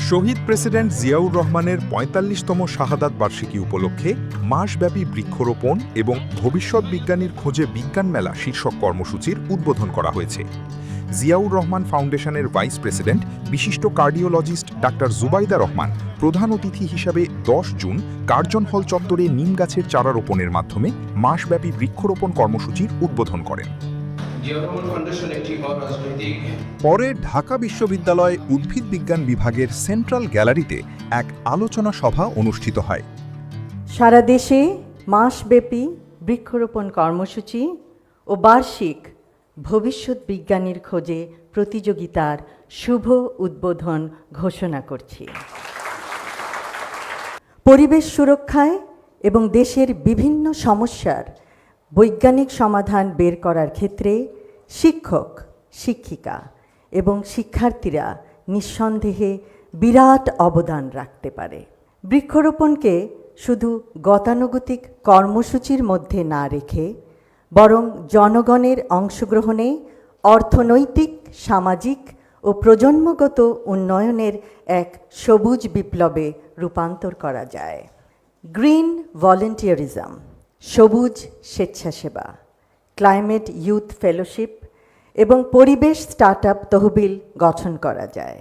শহীদ president Ziaur রহমানের ৪৫তম শাহাদাত বার্ষিকী উপলক্ষে মাসব্যাপী বৃক্ষরোপণ এবং ভবিষ্যৎ বিজ্ঞানীর খোঁজে বিজ্ঞান মেলা শীর্ষক কর্মসূচির উদ্বোধন করা হয়েছে। জিয়াউর রহমান ফাউন্ডেশনের ভাইস প্রেসিডেন্ট বিশিষ্ট কার্ডিওলজিস্ট ডাক্তার জুবাইদা রহমান প্রধান অতিথি হিসাবে ১০ জুন কার্জন হল চত্বরে নিম গাছের চারা রোপণের মাধ্যমে মাসব্যাপী বৃক্ষরোপণ কর্মসূচির উদ্বোধন করেন। পরে ঢাকা বিশ্ববিদ্যালয় উদ্ভিদ বিজ্ঞান বিভাগের সেন্ট্রাল গ্যালারিতে এক আলোচনা সভা অনুষ্ঠিত হয়। সারা দেশে মাসব্যাপী বৃক্ষরোপণ কর্মসূচি ও বার্ষিক ভবিষ্যৎ বিজ্ঞানীর খোঁজে প্রতিযোগিতার শুভ উদ্বোধন ঘোষণা করছি। পরিবেশ সুরক্ষায় এবং দেশের বিভিন্ন সমস্যার বৈজ্ঞানিক সমাধান বের করার ক্ষেত্রে শিক্ষক, শিক্ষিকা এবং শিক্ষার্থীরা নিঃসন্দেহে বিরাট অবদান রাখতে পারে। বৃক্ষরোপণকে শুধু গতানুগতিক কর্মসূচির মধ্যে না রেখে বরং জনগণের অংশগ্রহণে অর্থনৈতিক, সামাজিক ও প্রজন্মগত উন্নয়নের এক সবুজ বিপ্লবে রূপান্তর করা যায়। গ্রিন ভলেন্টিয়ারিজম, সবুজ স্বেচ্ছাসেবা, ক্লাইমেট ইউথ ফেলোশিপ এবং পরিবেশ স্টার্টআপ তহবিল গঠন করা যায়।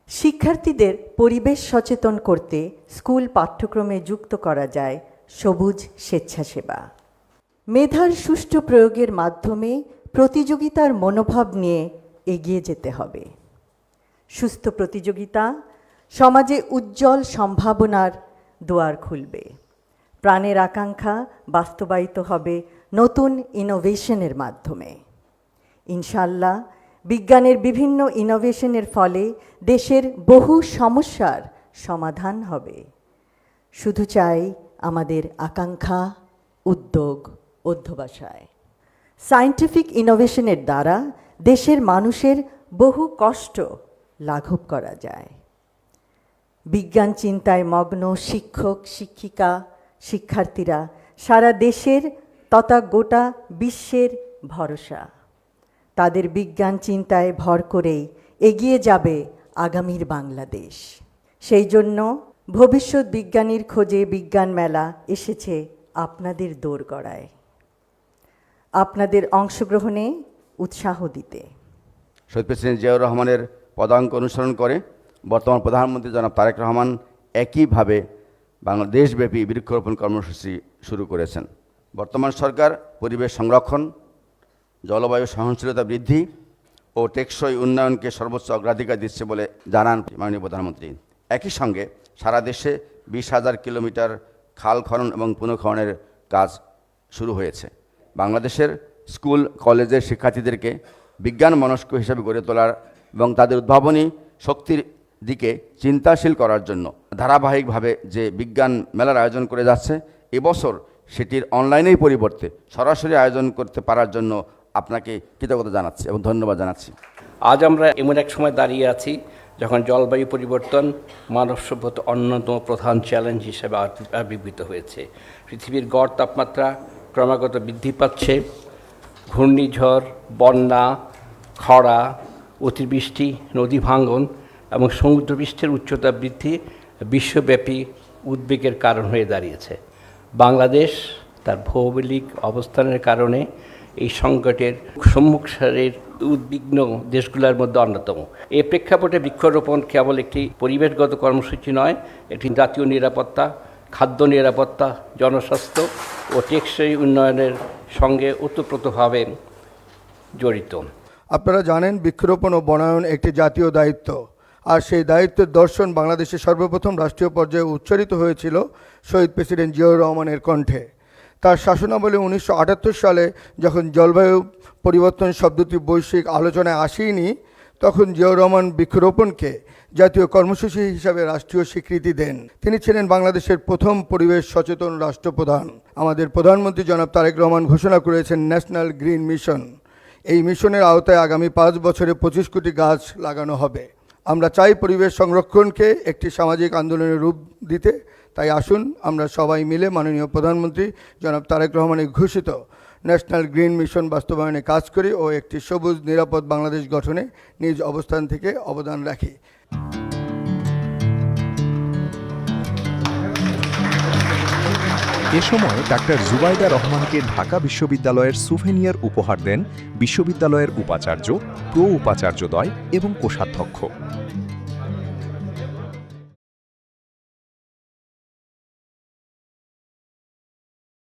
শিক্ষার্থীদের পরিবেশ সচেতন করতে স্কুল পাঠ্যক্রমে যুক্ত করা যায় সবুজ স্বেচ্ছাসেবা। মেধার সুষ্ঠু প্রয়োগের মাধ্যমে প্রতিযোগিতার মনোভাব নিয়ে এগিয়ে যেতে হবে। সুস্থ প্রতিযোগিতা সমাজে উজ্জ্বল সম্ভাবনার দুয়ার খুলবে। প্রাণের আকাঙ্ক্ষা বাস্তবায়িত হবে নতুন ইনোভেশনের মাধ্যমে। ইনশাআল্লাহ বিজ্ঞানের বিভিন্ন ইনোভেশনের ফলে দেশের বহু সমস্যার সমাধান হবে। শুধু চাই আমাদের আকাঙ্ক্ষা, উদ্যোগ, অধ্যবসায়। সায়েন্টিফিক ইনোভেশনের দ্বারা দেশের মানুষের বহু কষ্ট লাঘব করা যায়। বিজ্ঞান চিন্তায় মগ্ন শিক্ষক, শিক্ষিকা, শিক্ষার্থীরা সারা দেশের তথা গোটা বিশ্বের ভরসা। তাদের বিজ্ঞান চিন্তায় ভর করেই এগিয়ে যাবে আগামীর বাংলাদেশ। সেই জন্য ভবিষ্যৎ বিজ্ঞানীর খোঁজে বিজ্ঞান মেলা এসেছে আপনাদের দোরগড়ায়, আপনাদের অংশগ্রহণে উৎসাহ দিতে। শহীদ প্রেসিডেন্ট জিয়াউর রহমানের পদাঙ্ক অনুসরণ করে বর্তমান প্রধানমন্ত্রী জনাব তারেক রহমান একইভাবে বাংলাদেশব্যাপী বৃক্ষরোপণ কর্মসূচি শুরু করেছেন। বর্তমান সরকার পরিবেশ সংরক্ষণ, জলবায়ু সহনশীলতা বৃদ্ধি ও টেকসই উন্নয়নকে সর্বোচ্চ অগ্রাধিকার দিচ্ছে বলে জানান মাননীয় প্রধানমন্ত্রী। একই সঙ্গে সারা দেশে 20,000 কিলোমিটার খাল খনন এবং পুনঃখননের কাজ শুরু হয়েছে। বাংলাদেশের স্কুল কলেজের শিক্ষার্থীদেরকে বিজ্ঞান মনস্ক হিসেবে গড়ে তোলার এবং তাদের উদ্ভাবনী শক্তির দিকে চিন্তাশীল করার জন্য ধারাবাহিকভাবে যে বিজ্ঞান মেলার আয়োজন করে যাচ্ছে, এবছর সেটির অনলাইনেই পরিবর্তে সরাসরি আয়োজন করতে পারার জন্য আপনাকে কৃতজ্ঞতা জানাচ্ছি এবং ধন্যবাদ জানাচ্ছি। আজ আমরা এমন এক সময় দাঁড়িয়ে আছি যখন জলবায়ু পরিবর্তন মানব সভ্যতার অন্যতম প্রধান চ্যালেঞ্জ হিসেবে আবির্ভূত হয়েছে। পৃথিবীর গড় তাপমাত্রা ক্রমাগত বৃদ্ধি পাচ্ছে। ঘূর্ণিঝড়, বন্যা, খরা, অতিবৃষ্টি, নদী ভাঙ্গন এবং সমুদ্রপৃষ্ঠের উচ্চতা বৃদ্ধি বিশ্বব্যাপী উদ্বেগের কারণ হয়ে দাঁড়িয়েছে। বাংলাদেশ তার ভৌগোলিক অবস্থানের কারণে এই সংকটের সম্মুখ সারির উদ্বিগ্ন দেশগুলোর মধ্যে অন্যতম। এই প্রেক্ষাপটে বৃক্ষরোপণ কেবল একটি পরিবেশগত কর্মসূচি নয়, এটি জাতীয় নিরাপত্তা, খাদ্য নিরাপত্তা, জনস্বাস্থ্য ও টেকসই উন্নয়নের সঙ্গে ওতপ্রোতভাবে জড়িত। আপনারা জানেন বৃক্ষরোপণ ও বনায়ন একটি জাতীয় দায়িত্ব, আর সেই দায়িত্বের দর্শন বাংলাদেশের সর্বপ্রথম রাষ্ট্রীয় পর্যায়ে উচ্চারিত হয়েছিল শহীদ প্রেসিডেন্ট জিয়াউর রহমানের কণ্ঠে। তার শাসনামলে 1978 সালে যখন জলবায়ু পরিবর্তন শব্দটি বৈশ্বিক আলোচনায় আসেনি, তখন জিয়াউর রহমান বৃক্ষরোপণকে জাতীয় কর্মসূচি হিসাবে রাষ্ট্রীয় স্বীকৃতি দেন। তিনি ছিলেন বাংলাদেশের প্রথম পরিবেশ সচেতন রাষ্ট্রপ্রধান। আমাদের প্রধানমন্ত্রী জনাব তারেক রহমান ঘোষণা করেছেন ন্যাশনাল গ্রিন মিশন। এই মিশনের আওতায় আগামী 5 বছরে 25 কোটি গাছ লাগানো হবে। আমরা চাই পরিবেশ সংরক্ষণকে একটি সামাজিক আন্দোলনের রূপ দিতে। তাই আসুন আমরা সবাই মিলে মাননীয় প্রধানমন্ত্রী জনাব তারেক রহমানের ঘোষিত ন্যাশনাল গ্রিন মিশন বাস্তবায়নে কাজ করি ও একটি সবুজ নিরাপদ বাংলাদেশ গঠনে নিজ অবস্থান থেকে অবদান রাখি। এ সময় ডাক্তার জুবাইদা রহমানকে ঢাকা বিশ্ববিদ্যালয়ের সুভেনিয়ার উপহার দেন বিশ্ববিদ্যালয়ের উপাচার্য, প্রো উপাচার্যদ্বয় এবং কোষাধ্যক্ষ।